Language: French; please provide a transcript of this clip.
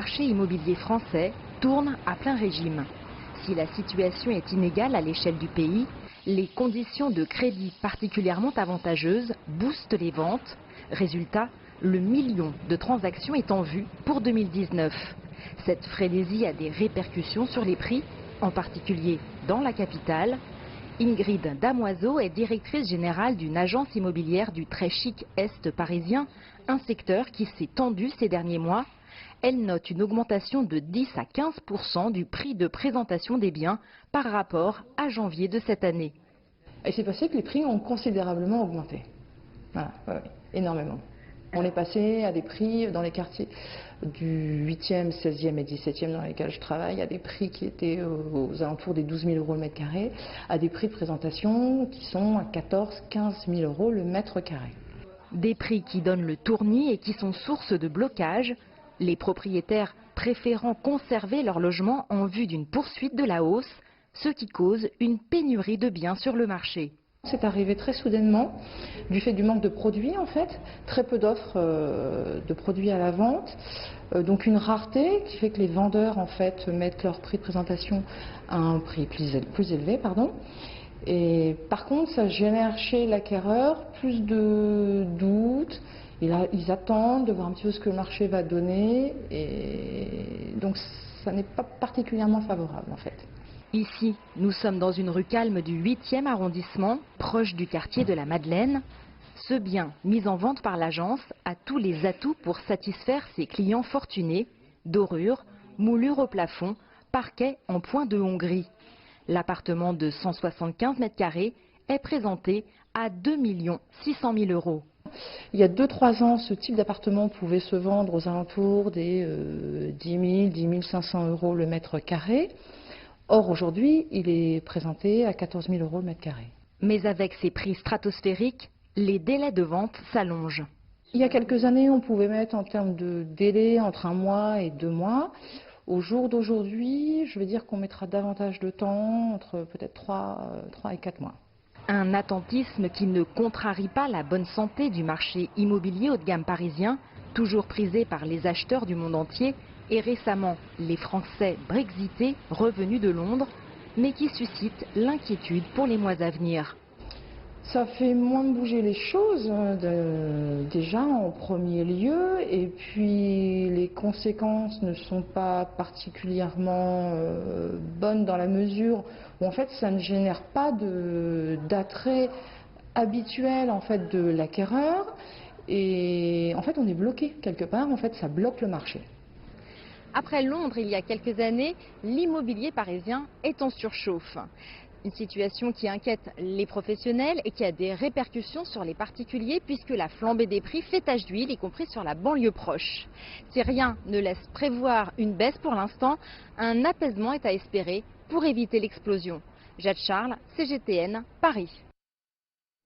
marché immobilier français tourne à plein régime. Si la situation est inégale à l'échelle du pays, les conditions de crédit particulièrement avantageuses boostent les ventes. Résultat, le million de transactions est en vue pour 2019. Cette frénésie a des répercussions sur les prix, en particulier dans la capitale. Ingrid Damoiseau est directrice générale d'une agence immobilière du très chic Est parisien, un secteur qui s'est tendu ces derniers mois. Elle note une augmentation de 10 à 15% du prix de présentation des biens par rapport à janvier de cette année. Il s'est passé que les prix ont considérablement augmenté. Voilà, ouais, énormément. On est passé à des prix dans les quartiers du 8e, 16e et 17e dans lesquels je travaille, à des prix qui étaient aux alentours des 12 000 euros le mètre carré, à des prix de présentation qui sont à 14 000, 15 000 euros le mètre carré. Des prix qui donnent le tournis et qui sont source de blocage, les propriétaires préférant conserver leur logement en vue d'une poursuite de la hausse, ce qui cause une pénurie de biens sur le marché. C'est arrivé très soudainement, du fait du manque de produits en fait, très peu d'offres de produits à la vente, donc une rareté qui fait que les vendeurs en fait mettent leur prix de présentation à un prix plus élevé. Et par contre ça génère chez l'acquéreur plus de doutes, ils attendent de voir un petit peu ce que le marché va donner et donc ça n'est pas particulièrement favorable en fait. Ici, nous sommes dans une rue calme du 8e arrondissement, proche du quartier de la Madeleine. Ce bien, mis en vente par l'agence, a tous les atouts pour satisfaire ses clients fortunés. Dorure, moulure au plafond, parquet en point de Hongrie. L'appartement de 175 mètres carrés est présenté à 2 600 000 euros. Il y a 2-3 ans, ce type d'appartement pouvait se vendre aux alentours des 10 000, 10 500 euros le mètre carré. Or, aujourd'hui, il est présenté à 14 000 euros le mètre carré. Mais avec ces prix stratosphériques, les délais de vente s'allongent. Il y a quelques années, on pouvait mettre en termes de délai entre 1 mois et 2 mois. Au jour d'aujourd'hui, je vais dire qu'on mettra davantage de temps, entre peut-être 3 et 4 mois. Un attentisme qui ne contrarie pas la bonne santé du marché immobilier haut de gamme parisien, toujours prisé par les acheteurs du monde entier, et récemment les Français brexités revenus de Londres, mais qui suscite l'inquiétude pour les mois à venir. Ça fait moins bouger les choses, déjà en premier lieu, et puis les conséquences ne sont pas particulièrement bonnes dans la mesure où en fait ça ne génère pas d'attrait habituel en fait de l'acquéreur, et en fait on est bloqué quelque part, en fait ça bloque le marché. Après Londres, il y a quelques années, l'immobilier parisien est en surchauffe. Une situation qui inquiète les professionnels et qui a des répercussions sur les particuliers puisque la flambée des prix fait tache d'huile, y compris sur la banlieue proche. Si rien ne laisse prévoir une baisse pour l'instant, un apaisement est à espérer pour éviter l'explosion. Jade Charles, CGTN, Paris.